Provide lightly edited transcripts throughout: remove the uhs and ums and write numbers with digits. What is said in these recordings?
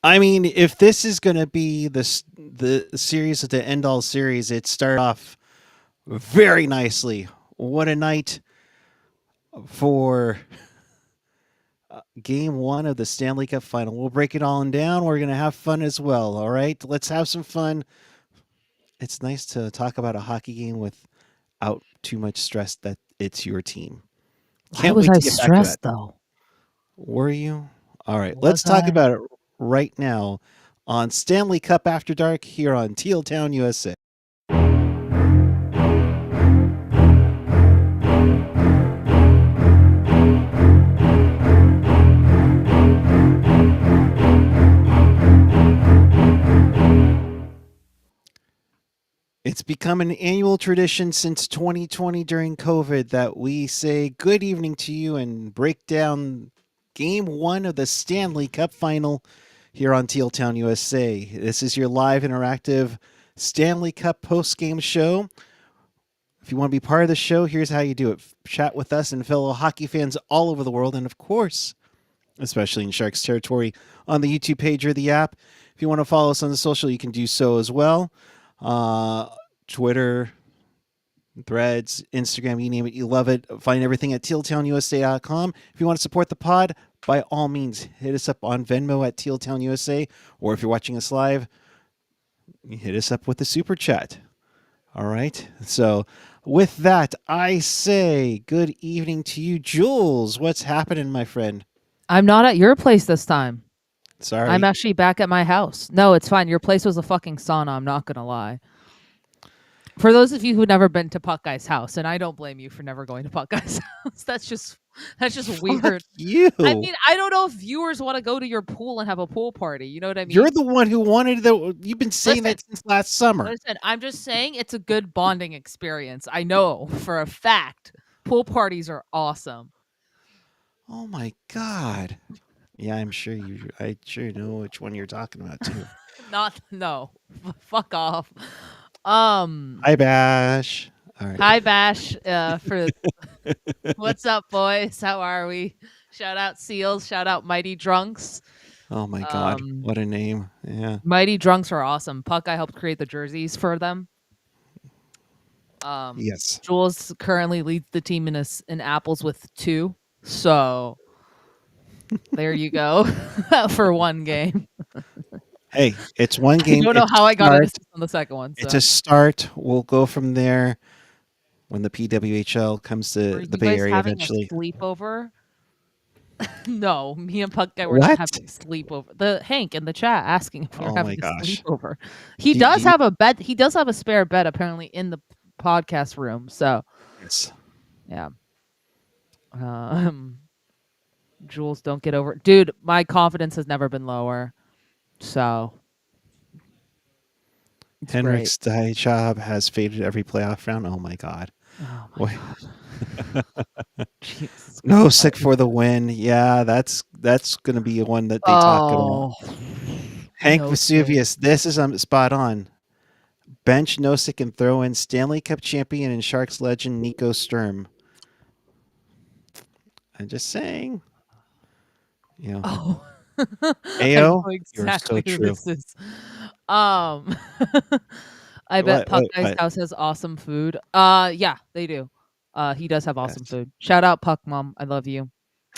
I mean, if this is going to be the series at the end all series, it started off very nicely. What a night for game one of the Stanley Cup final. We'll break it all down. We're going to have fun as well. All right. Let's have some fun. It's nice to talk about a hockey game without too much stress that it's your team. Why Can't was wait I to get back to that. stressed though? Were you? All right. Let's Was talk I? about it right now on Stanley Cup After Dark here on Teal Town, USA. It's become an annual tradition since 2020 during COVID that we say good evening to you and break down game one of the Stanley Cup final here on Teal Town, USA. This is your live interactive Stanley Cup post-game show. If you want to be part of the show, here's how you do it. Chat with us and fellow hockey fans all over the world, and of course, especially in Sharks territory, on the YouTube page or the app. If you want to follow us on the social, you can do so as well. Twitter, Threads, Instagram, you name it, you love it. Find everything at tealtownusa.com. If you want to support the pod, by all means, hit us up on Venmo at tealtownusa, or if you're watching us live, hit us up with the super chat. All right. So with that, I say good evening to you, Jules. What's happening, my friend? I'm not at your place this time. Sorry. I'm actually back at my house. No, it's fine. Your place was a fucking sauna. I'm not gonna lie. For those of you who've never been to Puck Guy's house, and I don't blame you for never going to Puck Guy's house. That's just weird. Fuck you. I mean, I don't know if viewers want to go to your pool and have a pool party. You know what I mean? You're the one who wanted the. You've been saying Listen, that since last summer. Listen, I'm just saying it's a good bonding experience. I know for a fact pool parties are awesome. Oh my god. Yeah, I'm sure you. I sure know which one you're talking about too. No, fuck off. Hi, Bash. All right. Hi Bash. For what's up, boys? How are we? Shout out Seals. Shout out Mighty Drunks. Oh my god, what a name! Yeah. Mighty Drunks are awesome. Puck, I helped create the jerseys for them. Yes. Jules currently leads the team in apples with 2. So there you go for one game. Hey, it's one game. I don't know how I got it on the second one. So. It's a start. We'll go from there when the PWHL comes to the Bay Area eventually. A sleepover? No, me and Puck Guy were not having a sleepover. The Hank in the chat asking if we were having a sleepover. He does have a bed. He does have a spare bed apparently in the podcast room. So, yes. Yeah. Jules, don't get over it. Dude, my confidence has never been lower. So Henrik's day job has faded every playoff round. Oh my god. Oh my god. No, sick for the win. Yeah, that's gonna be one that they talk about. Hank Vesuvius, this is spot on. Bench Nosek and throw in Stanley Cup champion and Sharks legend Nico Sturm. I'm just saying. You know. Ayo, exactly you're so true. I bet Puck Guy's house has awesome food. Yeah, they do. He does have awesome food. Shout out Puck Mom. I love you.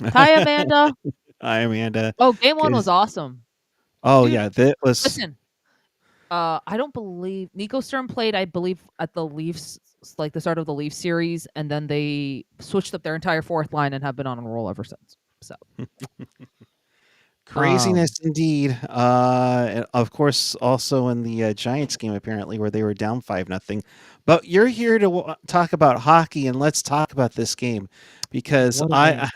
Hi, Amanda. Hi, Amanda. Oh, game 1 was awesome. Oh, dude, yeah, that was. Listen, I don't believe Nico Sturm played. I believe at the Leafs, like the start of the Leafs series, and then they switched up their entire fourth line and have been on a roll ever since. So. Craziness indeed. Of course, also in the Giants game, apparently, where they were down 5-0. But you're here to talk about hockey, and let's talk about this game because I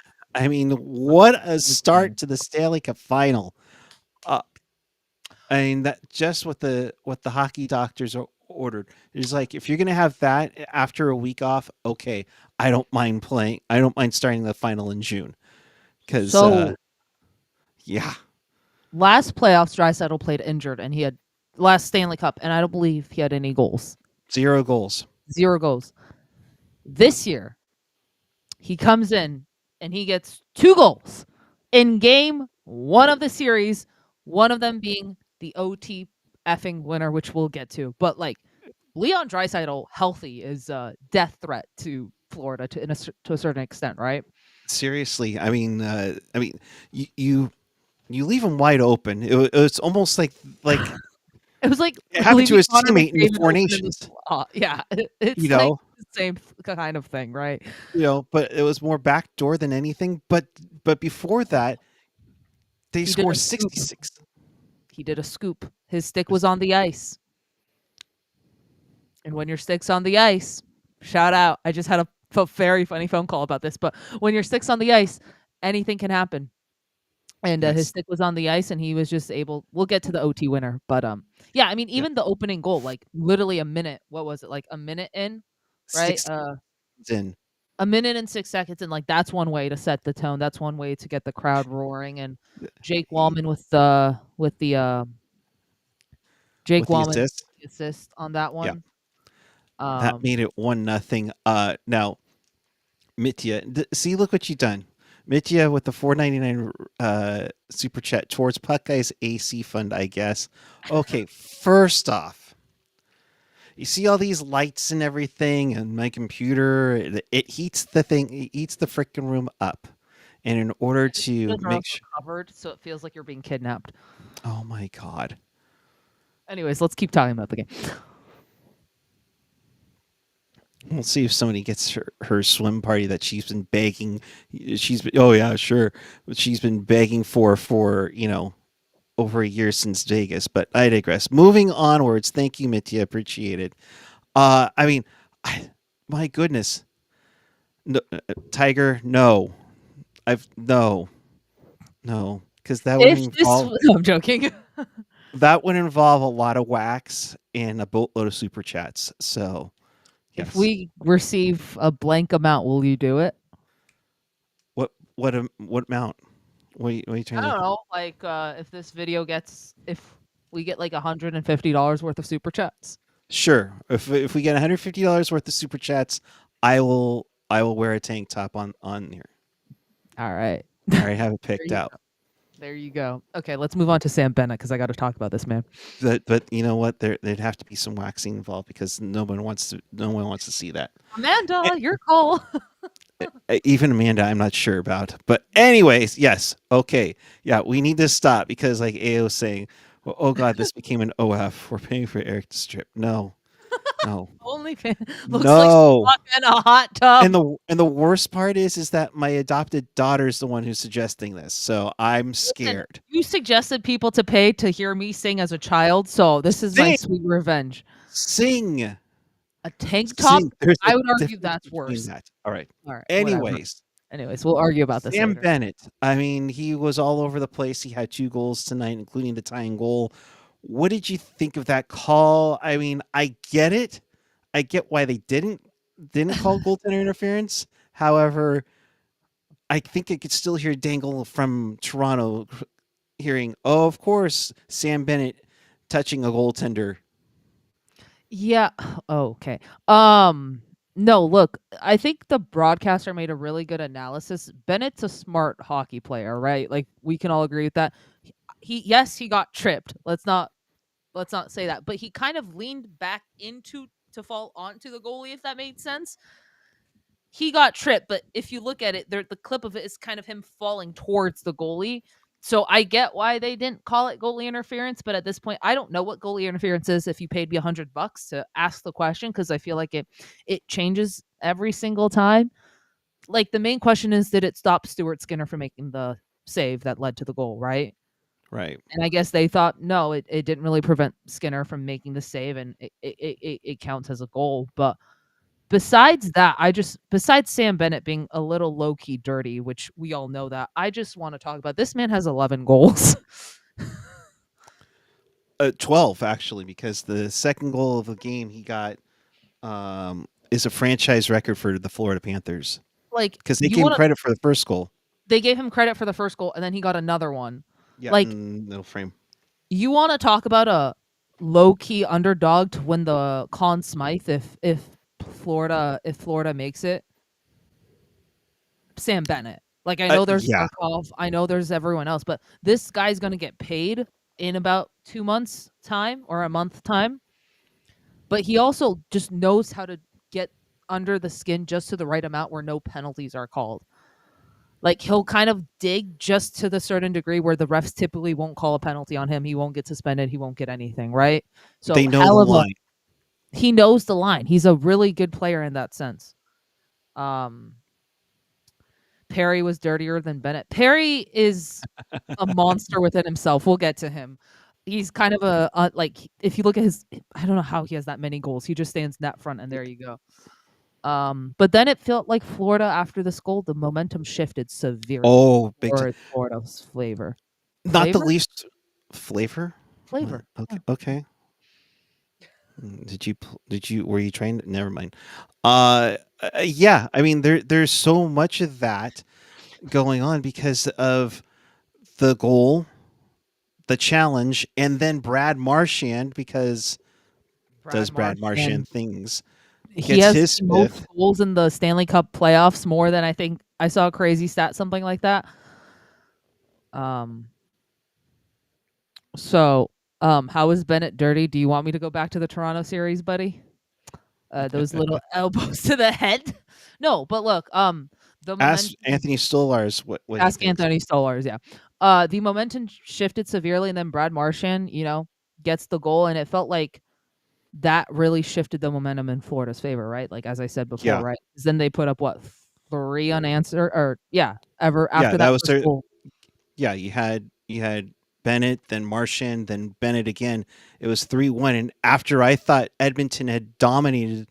mean, what a start to the Stanley Cup final. I mean, that just what the hockey doctors ordered. It's like, if you're going to have that after a week off, okay, I don't mind playing. I don't mind starting the final in June because. Yeah. Last playoffs, Draisaitl played injured, and he had last Stanley Cup, and I don't believe he had any goals. 0 goals. 0 goals. This year, he comes in and he gets 2 goals in game 1 of the series One of them being the OT effing winner, which we'll get to. But like Leon Draisaitl healthy is a death threat to Florida to a certain extent, right? Seriously, I mean, you leave him wide open. It's almost like it was like it happened to leaving his Connor teammate in the McDavid Four open in Nations. yeah, You it's like know, the same kind of thing, right? but it was more backdoor than anything. But before that, they He did a scored scoop. 66. He did a scoop. His stick was on the ice. And when your stick's on the ice, shout out. I just had a very funny phone call about this, but when your stick's on the ice, anything can happen. And his Yes, stick was on the ice, and he was just able. We'll get to the OT winner, but yeah, I mean, yeah, even the opening goal, like literally a minute. What was it? Like a minute in, right? 6 in. A minute and 6 seconds, and like that's one way to set the tone. That's one way to get the crowd roaring. And Jake He- Wallman with the Jake with the Wallman assist. assist on that Yeah, one. that made it 1-0. Now Mitya, see, look what you done. Mitya with the 4.99 super chat towards Puck Guy's AC fund, I guess. Okay, first off, you see all these lights and everything, and my computer, it heats the thing, it heats the freaking room up. And in order to Those are make also sure, covered, so it feels like you're being kidnapped. oh my god, Anyways, let's keep talking about the game. we'll see if somebody gets her swim party that she's been begging. Oh yeah, sure, she's been begging for over a year since Vegas, but I digress. Moving onwards, thank you, Mitya, appreciate it. I mean, my goodness, no, Tiger, no, no, because that would If this, involve no, I'm joking. a lot of wax and a boatload of super chats. So, yes. If we receive a blank amount, will you do it? What amount? What are you I trying don't to? know. Like, if this video gets, if we get like $150 worth of super chats. Sure. If we get $150 worth of super chats, I will wear a tank top on here. All right. I already have it picked out. There you go. Okay, let's move on to Sam Bennett because I got to talk about this man. But you know what? There'd have to be some waxing involved because no one wants to see that. Amanda, your call. Even Amanda, I'm not sure about. But anyways, yes, okay, yeah, we need to stop because like AO was saying, well, oh god, this became an OF. We're paying for Eric to strip. No. Only fan looks No. like in a hot tub. And the worst part is that my adopted daughter's the one who's suggesting this, so I'm scared. Listen, you suggested people to pay to hear me sing as a child, so this is my sweet revenge. Sing. A tank top? I would argue that's between worse. that. All right. Whatever. Anyways, we'll argue about this Sam later. Bennett. I mean, he was all over the place. He had 2 goals tonight, including the tying goal. What did you think of that call? I mean, I get it. I get why they didn't call goaltender interference. However, I think I could still hear Dangle from Toronto hearing, "Oh, of course, Sam Bennett touching a goaltender." Yeah. Oh, okay. No, look, I think the broadcaster made a really good analysis. Bennett's a smart hockey player, right? Like we can all agree with that. He got tripped. Let's not say that, but he kind of leaned back to fall onto the goalie, if that made sense. He got tripped, but if you look at it, the clip of it is kind of him falling towards the goalie. So I get why they didn't call it goalie interference, but at this point, I don't know what goalie interference is. If you paid me $100 to ask the question, because I feel like it changes every single time. Like the main question is, did it stop Stuart Skinner from making the save that led to the goal, right? Right. And I guess they thought no, it didn't really prevent Skinner from making the save, and it counts as a goal. But besides that, besides Sam Bennett being a little low key dirty, which we all know that, I just want to talk about this man has 11 goals. 12 actually, because the second goal of the game he got is a franchise record for the Florida Panthers. Like because they gave him credit for the first goal. They gave him credit for the first goal, and then he got another one. Yeah, like middle frame. You want to talk about a low key underdog to win the Conn Smythe if Florida makes it? Sam Bennett. Like, I know there's Yeah. Barkov, I know there's everyone else, but this guy's gonna get paid in about 2 months' time or a month time. But he also just knows how to get under the skin just to the right amount where no penalties are called. Like, he'll kind of dig just to the certain degree where the refs typically won't call a penalty on him. He won't get suspended. He won't get anything, right? So They know the line. He knows the line. He's a really good player in that sense. Perry was dirtier than Bennett. Perry is a monster within himself. We'll get to him. He's kind of a like, if you look at his, I don't know how he has that many goals. He just stands net front, and there you go. But then it felt like Florida after this goal, the momentum shifted severely. Oh, big time. Florida's flavor. Not the least flavor. Flavor. Okay. Okay. Were you trained? Never mind. Yeah. I mean, there's so much of that going on because of the goal, the challenge, and then Brad Marchand, because Brad Marchand things. He has his most goals in the Stanley Cup playoffs, more than I think I saw a crazy stat, something like that. So, how is Bennett dirty? Do you want me to go back to the Toronto series, buddy? Those little elbows to the head. No, but look, ask Anthony Stolarz what ask Anthony Stolarz, yeah. The momentum shifted severely, and then Brad Marchand, gets the goal, and it felt like that really shifted the momentum in Florida's favor, right? Like, as I said before, right? Then they put up what, 3 unanswered, or after that first goal. Yeah, you had Bennett, then Marchand, then Bennett again. It was 3-1, and after I thought Edmonton had dominated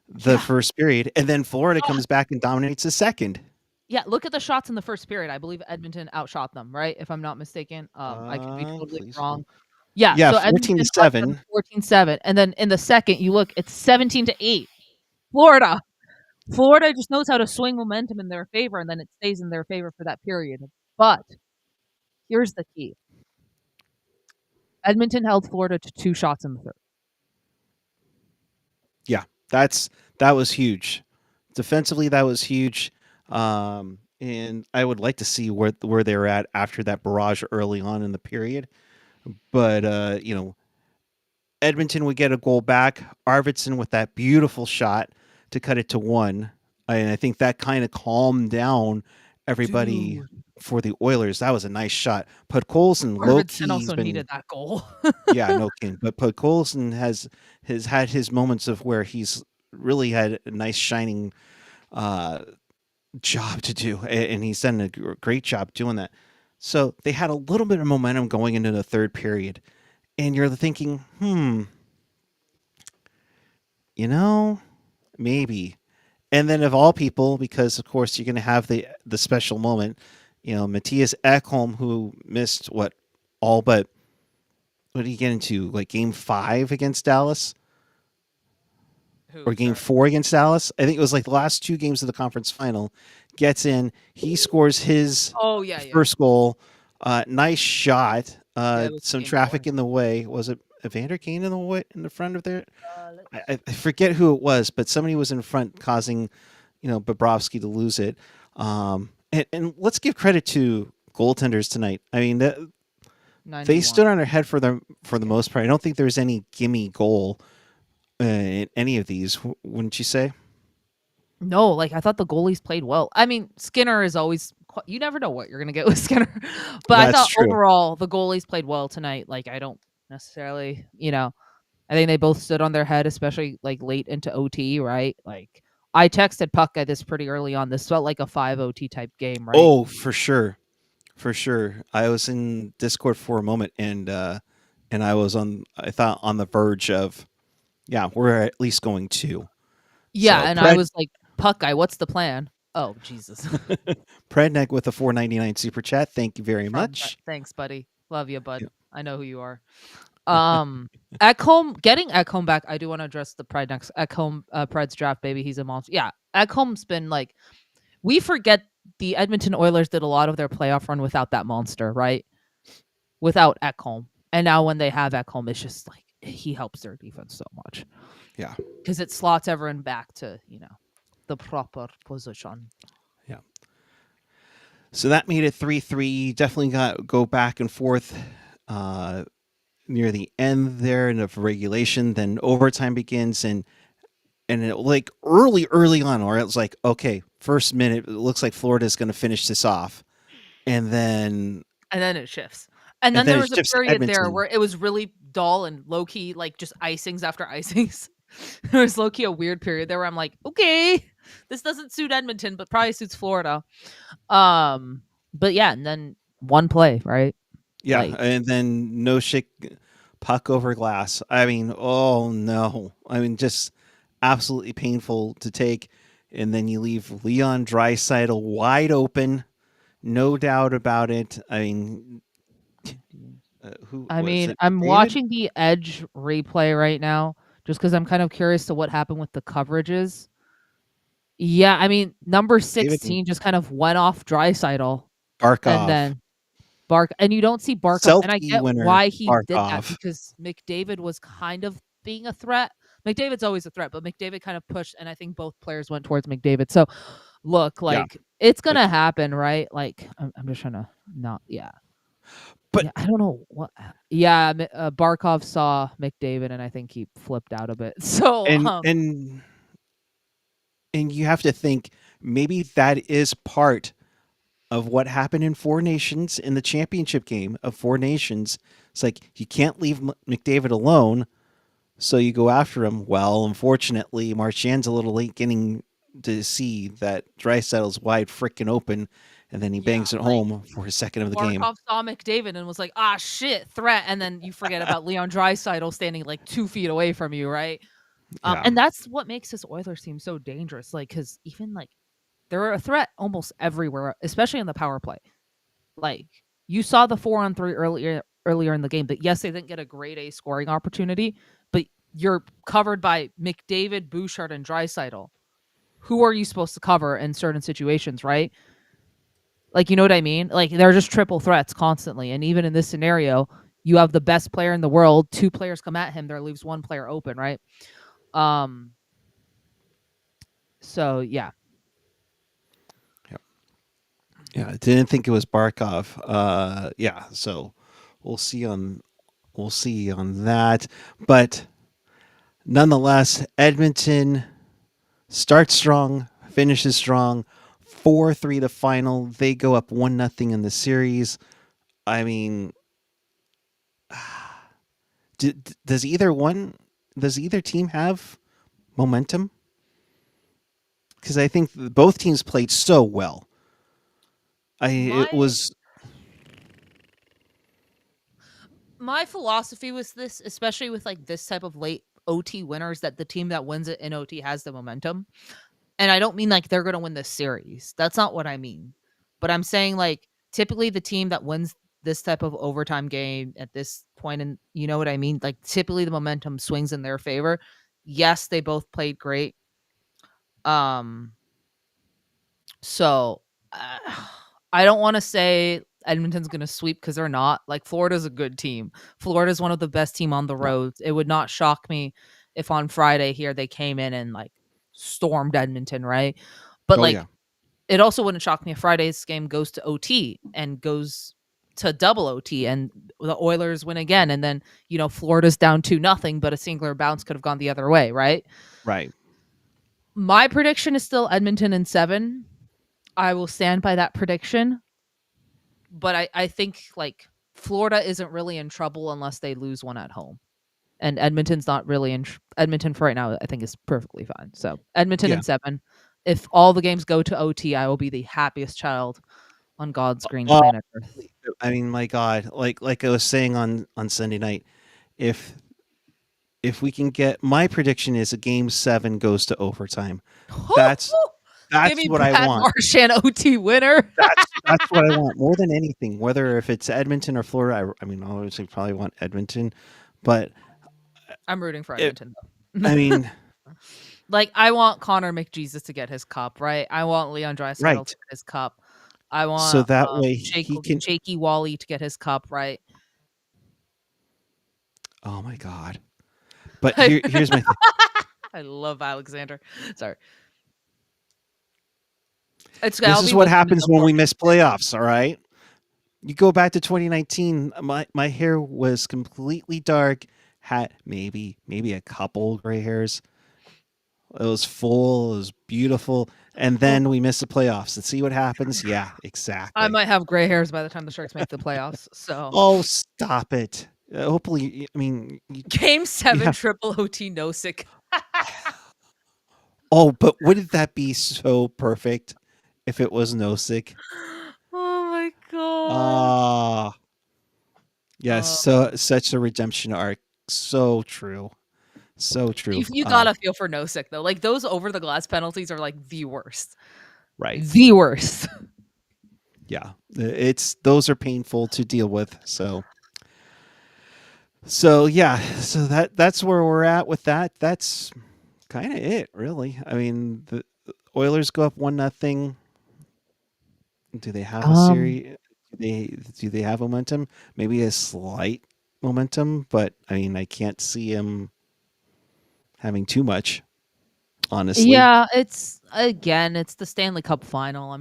the first period, and then Florida comes back and dominates the second. Yeah, look at the shots in the first period. I believe Edmonton outshot them, right? If I'm not mistaken. I could be totally wrong. Yeah, so 14-7. 14-7. And then in the second, you look, it's 17-8. Florida just knows how to swing momentum in their favor, and then it stays in their favor for that period. But here's the key. Edmonton held Florida to 2 shots in the third. Yeah, that was huge. Defensively, that was huge. And I would like to see where they were at after that barrage early on in the period. But Edmonton would get a goal back. Arvidsson with that beautiful shot to cut it to 1. And I think that kind of calmed down everybody for the Oilers. That was a nice shot. Podkolzin, Arvidsson also needed that goal. Yeah, no kidding. But Podkolzin has had his moments of where he's really had a nice shining job to do, and he's done a great job doing that. So they had a little bit of momentum going into the third period, and you're thinking, maybe. And then of all people, because of course you're going to have the special moment, Matthias Ekholm, who missed what did he get into, like game 5 against Dallas? Or game 4 against Dallas? I think it was like the last 2 games of the conference final. Gets in, he scores his first goal. Nice shot. Some traffic in the way. Was it Evander Kane in the front of there? I forget who it was, but somebody was in front causing, Bobrovsky to lose it. And let's give credit to goaltenders tonight. I mean, they stood on their head for the most part. I don't think there's any gimme goal in any of these, wouldn't you say? No, like, I thought the goalies played well. I mean, Skinner is always, you never know what you're going to get with Skinner. But I thought overall the goalies played well tonight. Like, I don't necessarily, I think they both stood on their head, especially like late into OT, right? Like, I texted Puck at this pretty early on. This felt like a 5 OT type game, right? Oh, for sure. For sure. I was in Discord for a moment, and I was I thought on the verge of, we're at least going 2. Yeah, so, and I was like, Puck guy, what's the plan? Oh, Jesus. Predneck with a $4.99 super chat. Thank you very much. Thanks, buddy. Love you, bud. Yep. I know who you are. Ekholm, getting Ekholm back, I do want to address the Predneck. Ekholm, Pred's draft, baby. He's a monster. Yeah, Ekholm's been like, we forget the Edmonton Oilers did a lot of their playoff run without that monster, right? Without Ekholm. And now when they have Ekholm, it's just like, he helps their defense so much. Yeah. Because it slots everyone back to, the proper position. Yeah. So that made it 3-3. Definitely go back and forth near the end there of regulation. Then overtime begins, and it, like early on, or it was like, okay, first minute, it looks like Florida's going to finish this off, and then it shifts. And then there it was a shifts to period there Edmonton. where it was really dull and low key, like just icings after icings. There was low key a weird period there where I'm like, okay, this doesn't suit Edmonton, but probably suits Florida. But yeah, and then one play, right? Yeah, Like, and then no shake, puck over glass. I mean, oh no. I mean, just absolutely painful to take. And then you leave Leon Draisaitl wide open, no doubt about it. I mean, who I was mean, it? I'm David? watching the Edge replay right now just because I'm kind of curious to what happened with the coverages. Yeah, I mean, number David 16 just kind of went off Draisaitl, and Barkov. then and you don't see Barkov, and I Selkie get winner why he did that Barkov. because McDavid was kind of being a threat. McDavid's always a threat, but McDavid kind of pushed, and I think both players went towards McDavid. So, look, Yeah. like it's But gonna happen, right? Like I'm just trying to not, yeah. but Yeah, I don't know what. Yeah, Barkov saw McDavid, and I think he flipped out a bit. So, and and and you have to think maybe that is part of what happened in Four Nations in the championship game of Four Nations. It's like you can't leave McDavid alone, so you go after him. Well, unfortunately, Marchand's a little late getting to see that Dreisaitl's wide freaking open, and then he yeah, bangs it like home for his second of the game. Barkov saw McDavid and was like, "Ah, shit, threat," and then you forget about Leon Draisaitl standing like 2 feet away from you, right? Yeah. And that's what makes this Oilers team so dangerous. Like, because even like they're a threat almost everywhere, especially in the power play. Like you saw the 4-on-3 earlier in the game, but yes, they didn't get a grade A scoring opportunity, but you're covered by McDavid, Bouchard, and Draisaitl. Who are you supposed to cover in certain situations, right? Like, you know what I mean? Like, they're just triple threats constantly. And even in this scenario, you have the best player in the world, 2 players come at him, there leaves 1 player open, right? Um, so yeah. Yeah, I didn't think it was Barkov. Yeah, so we'll see on that. But nonetheless, Edmonton starts strong, finishes strong. 4-3 the final. They go up 1-0 in the series. I mean, does either team have momentum? Because I think both teams played so well. It My was my philosophy was this, especially with like this type of late OT winners, that the team that wins it in OT has the momentum. And I don't mean like they're going to win this series. That's not what I mean. But I'm saying like typically the team that wins this type of overtime game at this point, and you know what I mean? Like typically the momentum swings in their favor. Yes, they both played great. Um so uh, I don't want to say Edmonton's going to sweep because they're not. Like Florida's a good team. Florida's one of the best team on the yeah. road. It would not shock me if on Friday here they came in and like stormed Edmonton, right? But Oh like yeah. it also wouldn't shock me if Friday's game goes to OT and goes to double OT and the Oilers win again, and then Florida's down 2-0, but a singular bounce could have gone the other way, right? Right. My prediction is still Edmonton in 7. I will stand by that prediction, but I think like Florida isn't really in trouble unless they lose one at home. And Edmonton's not really in Edmonton for right now. I think is perfectly fine. So Edmonton Yeah. in 7. If all the games go to OT, I will be the happiest child on God's green Well, planet Earth. I mean, my God, like I was saying on Sunday night, if we can get, my prediction is a game 7 goes to overtime. That's Give me what I Brad want. Marchand OT winner. That's what I want more than anything. Whether if it's Edmonton or Florida, I mean, obviously probably want Edmonton, but I'm rooting for it, Edmonton I though. mean, Like I want Connor McJesus to get his cup, right? I want Leon Draisaitl to right. get his cup. I So want that way he can. Shaky Wally to get his cup, right? Oh my God! But here's my thing. I love Alexander. Sorry. This is what happens when we miss playoffs, all right? You go back to 2019, my hair was completely dark, had maybe a couple gray hairs. It was full, it was beautiful, and then we missed the playoffs. And see what happens? Yeah, exactly. I might have gray hairs by the time the Sharks make the playoffs. So oh, stop it. Hopefully, I mean, Game 7 triple OT no sick. Oh, but wouldn't that be so perfect if it was no sick? Oh my god. Yes, so such a redemption arc. So true. So true. You gotta feel for no sick though. Like those over the glass penalties are like the worst. Right. The worst. Yeah. Those are painful to deal with. So yeah, so that's where we're at with that. That's kind of it, really. I mean, the Oilers go up 1-0. Do they have a series? Do they have momentum? Maybe a slight momentum, but I mean, I can't see him having too much. Honestly, yeah, it's the Stanley Cup final.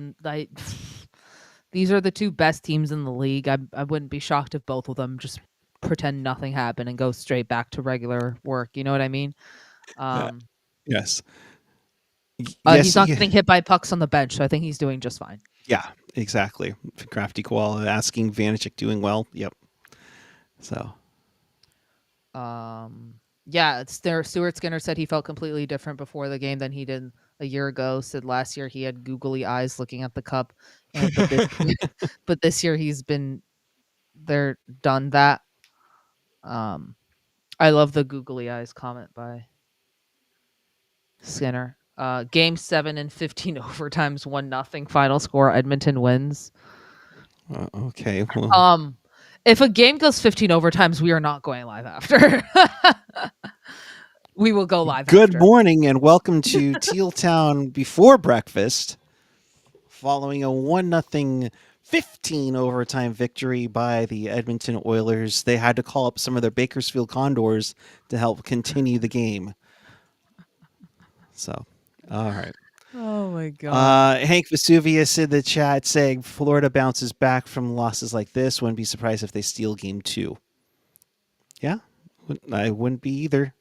These are the two best teams in the league. I wouldn't be shocked if both of them just pretend nothing happened and go straight back to regular work. You know what I mean? Yes. He's not getting hit by pucks on the bench, so I think he's doing just fine. Yeah, exactly. Crafty Qual asking Vanacek doing well. Yep. So. Yeah, Stuart Skinner said he felt completely different before the game than he did a year ago. Said last year he had googly eyes looking at the cup, but this year he's been done that. I love the googly eyes comment by Skinner. Game 7 and 15 overtimes, 1-0 final score. Edmonton wins. Okay. Well. If a game goes 15 overtimes, we are not going live after. We will go live. Good morning and welcome to Teal Town before breakfast. Following a 1-0 15 overtime victory by the Edmonton Oilers, they had to call up some of their Bakersfield Condors to help continue the game. So, all right. Oh my god. Hank Vesuvius in the chat saying Florida bounces back from losses like this. Wouldn't be surprised if they steal game 2. Yeah, I wouldn't be either.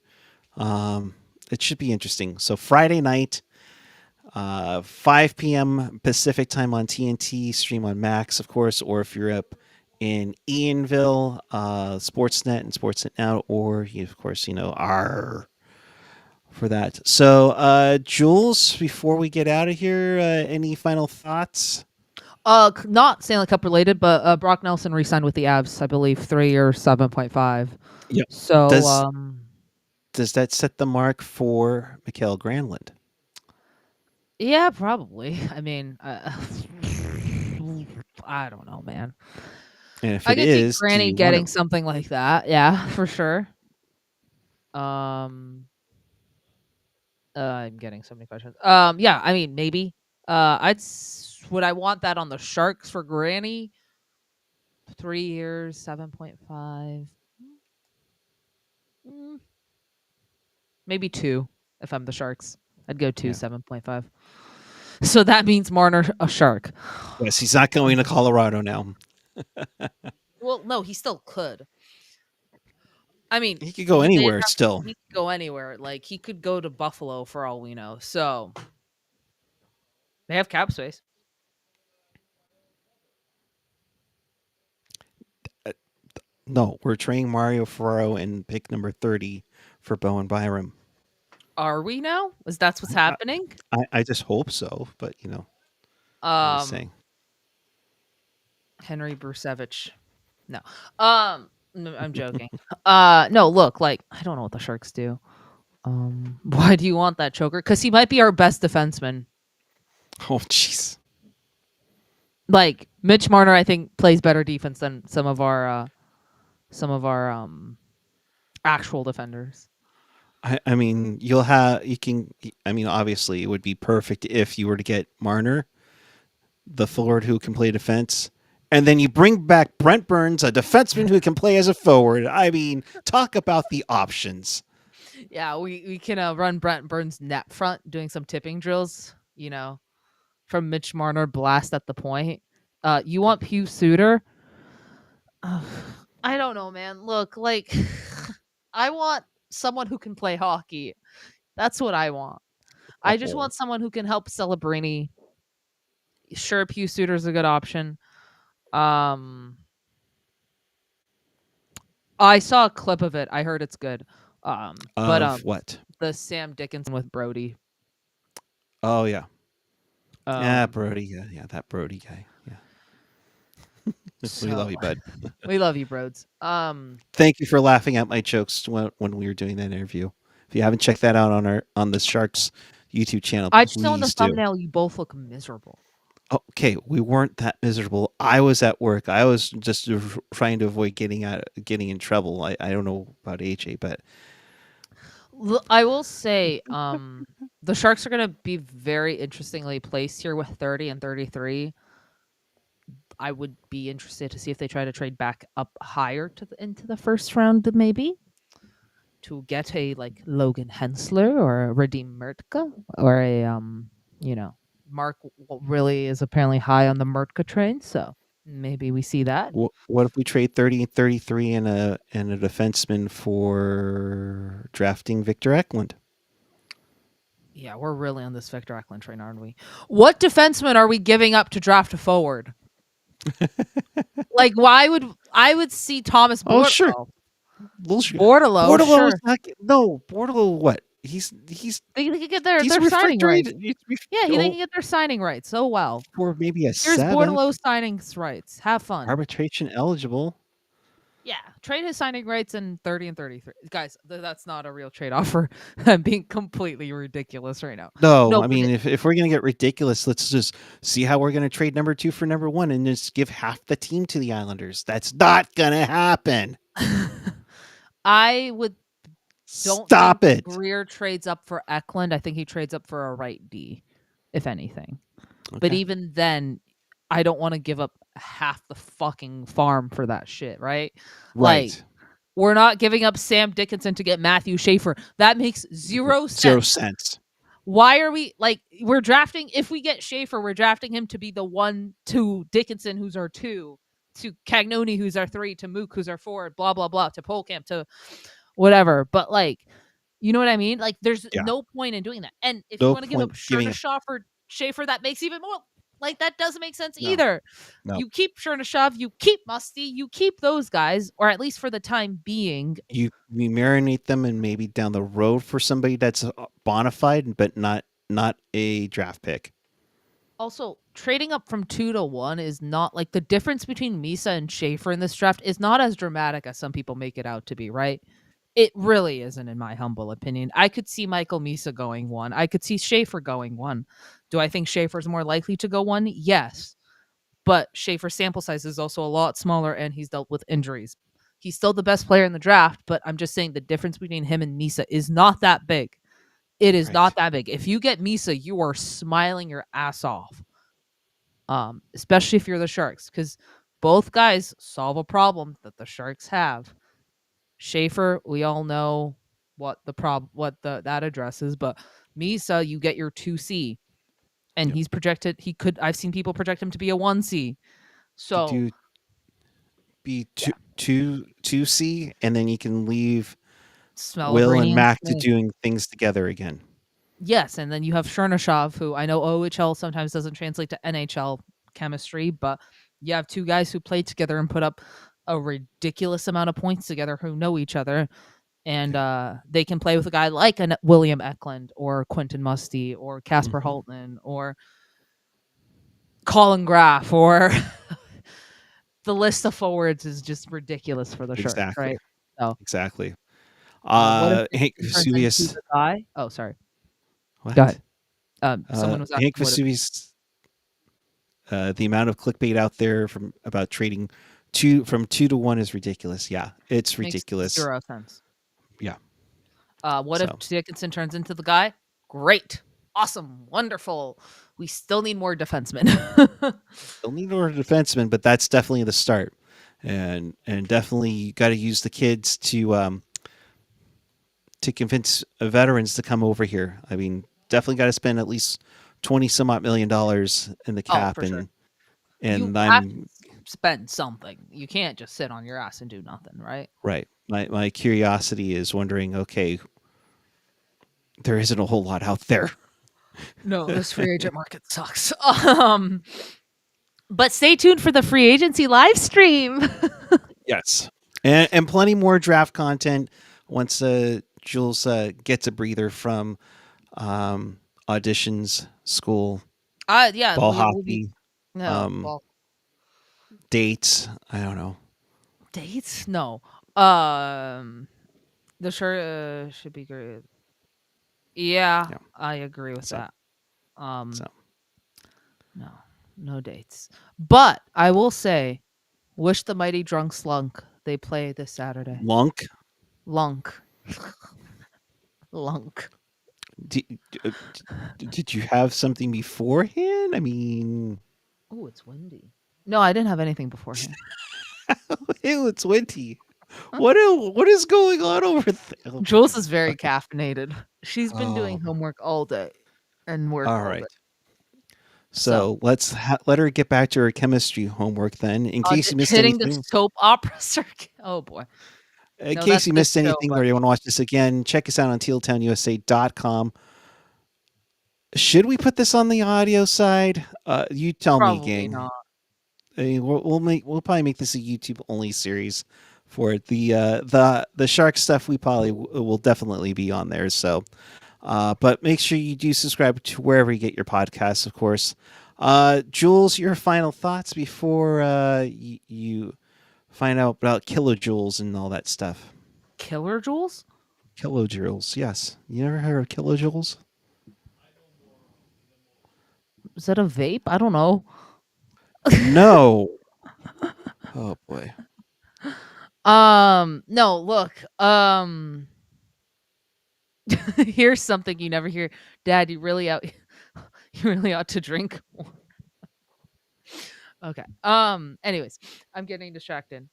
It should be interesting. So Friday night, 5 p.m. Pacific time on TNT, stream on Max, of course, or if you're up in Ianville, Sportsnet and Sportsnet Now, or of course, our for that. So, Jules, before we get out of here, any final thoughts? Not Stanley Cup related, but Brock Nelson re-signed with the Avs, I believe, 3 year 7.5. Yep. So, does that set the mark for Mikael Granlund? Yeah, probably. I mean, I don't know, man. And if it is, Granny getting something like that, yeah, for sure. I'm getting so many questions. Yeah, I mean, maybe. Would I want that on the Sharks for Granny? 3 years, 7.5. Maybe 2 if I'm the Sharks. I'd go 2, 7.5. So that means Marner a Shark. Yes, he's not going to Colorado now. Well, no, he still could. I mean, he could go anywhere still. He could go anywhere. Like, he could go to Buffalo for all we know. So they have cap space. No, we're trading Mario Ferraro and pick number 30 for Bowen Byram. Are we now? That's what's happening? I just hope so, but I'm just saying. Henry Brusevich. No. I'm joking. No, look, like, I don't know what the Sharks do. Why do you want that choker? Because he might be our best defenseman. Oh, jeez. Like, Mitch Marner, I think, plays better defense than some of our actual defenders. I mean, obviously it would be perfect if you were to get Marner, the forward who can play defense, and then you bring back Brent Burns, a defenseman who can play as a forward. I mean, talk about the options. Yeah, we can run Brent Burns net front doing some tipping drills, from Mitch Marner blast at the point. You want Pius Suter? I don't know, man. Look, like I want someone who can play hockey. That's what I want. I just want someone who can help Celebrini. Sure, Pius Suter's a good option. I saw a clip of it. I heard it's good. But what? The Sam Dickinson with Brody. Oh yeah. Brody. Yeah, that Brody guy. Yeah. We love you, bud. We love you, Broads. Thank you for laughing at my jokes when we were doing that interview. If you haven't checked that out on the Sharks YouTube channel, I just saw in the do. thumbnail you both look miserable. Okay, we weren't that miserable. I was at work. I was just trying to avoid getting in trouble. I don't know about AJ, but I will say, the Sharks are going to be very interestingly placed here with 30 and 33. I would be interested to see if they try to trade back up higher into the first round, maybe to get a like Logan Hensler or a Radim Mertka or a Mark really is apparently high on the Mertka train, so maybe we see that. What if we trade 30 and 33 and a defenseman for drafting Victor Eklund? Yeah, we're really on this Victor Eklund train, aren't we? What defenseman are we giving up to draft a forward? Like, why would I would see Thomas Bordeleau? Oh, sure. Bordeleau, sure. Bordeleau, what? He's they can get their signing rights. Yeah, they can get their signing rights. So well. For maybe a Here's 7th. Bordeleau signing rights. Have fun. Arbitration eligible. Yeah, trade his signing rights in 30 and 33. Guys, that's not a real trade offer. I'm being completely ridiculous right now. No, I mean, if we're going to get ridiculous, let's just see how we're going to trade number 2 for number 1 and just give half the team to the Islanders. That's not going to happen. I would Stop it. Greer trades up for Eklund. I think he trades up for a right D, if anything. Okay. But even then, I don't want to give up half the fucking farm for that shit, right? Right. Like, we're not giving up Sam Dickinson to get Matthew Schaefer. That makes zero sense. 0 cents. Why are we we're drafting, if we get Schaefer, we're drafting him to be the 1 to Dickinson, who's our 2, to Cagnoni, who's our 3, to Mook, who's our 4, blah, blah, blah, to Polkamp, to whatever. But you know what I mean? Like, there's no point in doing that. And if you want to give up Chernyshov for Schaefer, that makes even more. That doesn't make sense either. No. You keep Chernyshov, you keep Musty, you keep those guys, or at least for the time being. You marinate them, and maybe down the road for somebody that's bona fide, but not a draft pick. Also, trading up from 2 to 1 is not the difference between Misa and Schaefer in this draft is not as dramatic as some people make it out to be, right? It really isn't, in my humble opinion. I could see Michael Misa going 1. I could see Schaefer going 1. Do I think Schaefer's more likely to go 1? Yes. But Schaefer's sample size is also a lot smaller, and he's dealt with injuries. He's still the best player in the draft, but I'm just saying the difference between him and Misa is not that big. It is not that big. If you get Misa, you are smiling your ass off. Especially if you're the Sharks, because both guys solve a problem that the Sharks have. Schaefer, we all know what that addresses, but Misa, you get your 2C, and he's projected. I've seen people project him to be a 1C. So be 2C, and then you can leave Will and Mac to doing things together again. Yes, and then you have Chernyshov, who I know OHL sometimes doesn't translate to NHL chemistry, but you have 2 guys who played together and put up a ridiculous amount of points together, who know each other, and they can play with a guy like William Eklund or Quentin Musty or Casper Holtman or Colin Graff, or the list of forwards is just ridiculous for the Sharks, right? So, exactly. Hank Vesuvius. Oh, sorry. What? Go ahead. Someone was asking Hank Vesuvius. The amount of clickbait out there about trading from 2 to 1 is ridiculous. Yeah, it's ridiculous. Makes 0 sense. Yeah. What if Dickinson turns into the guy? Great. Awesome. Wonderful. We still need more defensemen. Still need more defensemen, but that's definitely the start. And definitely you got to use the kids to convince veterans to come over here. I mean, definitely got to spend at least $20 some odd million in the cap, for sure. and you have to spend something. You can't just sit on your ass and do nothing, right? Right. My curiosity is wondering, okay, there isn't a whole lot out there. No, this free agent market sucks. But stay tuned for the free agency live stream. Yes. And plenty more draft content once Jules gets a breather from auditions, school, Yeah, ball we'll be hockey, no dates. I don't know. dates. No, the shirt should be great. Yeah, I agree with that. No dates. But I will say, wish the mighty drunk slunk they play this Saturday. Lunk. Did you have something beforehand? I mean, oh, it's windy. No, I didn't have anything beforehand. Ew, it's windy. What is going on over there? Oh, Jules is very caffeinated. She's been doing homework all day and work all day. So let's let her get back to her chemistry homework then. In case you missed hitting anything, the soap opera circuit. Oh boy. In case you missed anything or you want to watch this again, check us out on tealtownusa.com. Should we put this on the audio side? You tell me, gang. Not. I mean, we'll probably make this a YouTube only series for it. The shark stuff we probably will definitely be on there. So, but make sure you do subscribe to wherever you get your podcasts, of course. Jules, your final thoughts before you find out about kilojoules and all that stuff. Kilojoules? Kilojoules, yes. You never heard of kilojoules? Is that a vape? I don't know. No. Oh boy. No, look. Here's something you never hear. Dad, you really ought to drink more. Okay. Anyways, I'm getting distracted.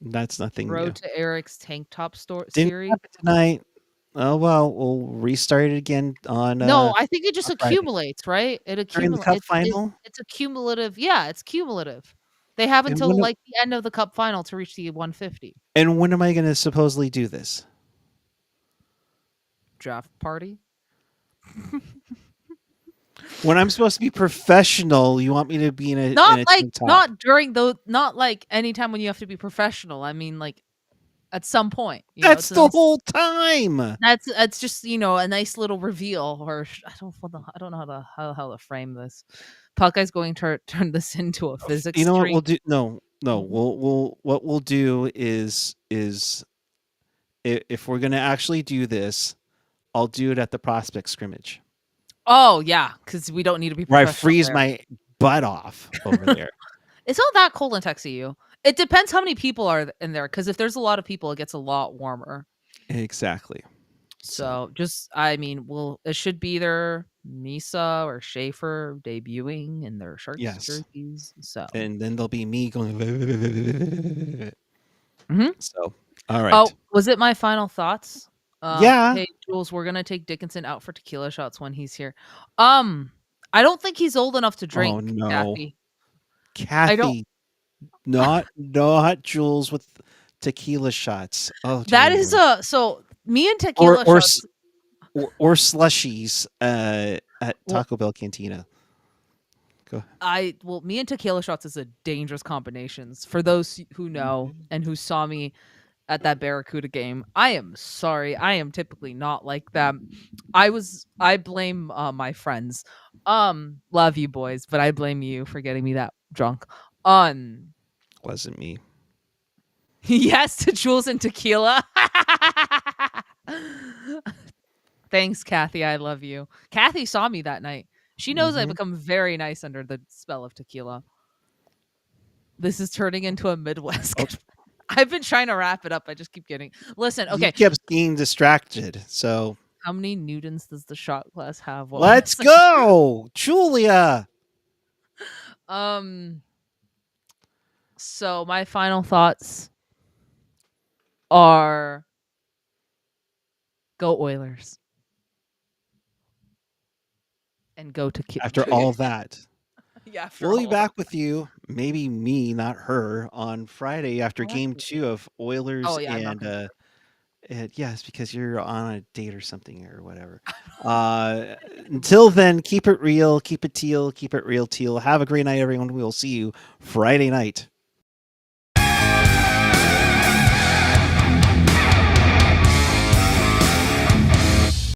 That's nothing Road new. to Eric's tank top series. Tonight. Oh well, we'll restart it again on. No, I think it just accumulates, right? It accumulates. During the cup final. It's a cumulative. Yeah, it's cumulative. They have until like the end of the cup final to reach the 150. And when am I going to supposedly do this? Draft party. When I'm supposed to be professional, you want me to be in a not like anytime when you have to be professional. I mean, like at some point. That's the whole time. That's just a nice little reveal. Or I don't know how to frame this. Puckey's going to turn this into a physics. You know what we'll do? No. What we'll do is if we're going to actually do this, I'll do it at the prospect scrimmage. Oh yeah, because we don't need to be. Where I freeze my butt off over there. It's not that cold in Texas. It depends how many people are in there. Because if there's a lot of people, it gets a lot warmer. Exactly. So it should be either Misa or Schaefer debuting in their Sharks jerseys. So and then there'll be me going. So all right. Oh, was it my final thoughts? Yeah. Hey, Jules, we're gonna take Dickinson out for tequila shots when he's here. I don't think he's old enough to drink. Oh no, Kathy. I don't. Not Jules with tequila shots. Oh, that is so me and tequila shots or slushies at Taco Bell Cantina. Go ahead. Me and tequila shots is a dangerous combination. For those who know and who saw me at that Barracuda game, I am sorry. I am typically not like that. I blame my friends. Love you boys, but I blame you for getting me that drunk. Wasn't me. Yes to Jules and tequila. Thanks, Kathy. I love you. Kathy saw me that night. She knows I become very nice under the spell of tequila. This is turning into a Midwest. I've been trying to wrap it up. I just keep getting. Listen, okay. You kept being distracted. So how many newtons does the shot glass have? Let's go, Julia. So my final thoughts are go Oilers. and go to after all that. Yeah, we'll be back with you, maybe me, not her, on Friday after Game 2 of Oilers and yes, because you're on a date or something or whatever. Until then, keep it real, keep it teal, keep it real, teal. Have a great night, everyone. We will see you Friday night.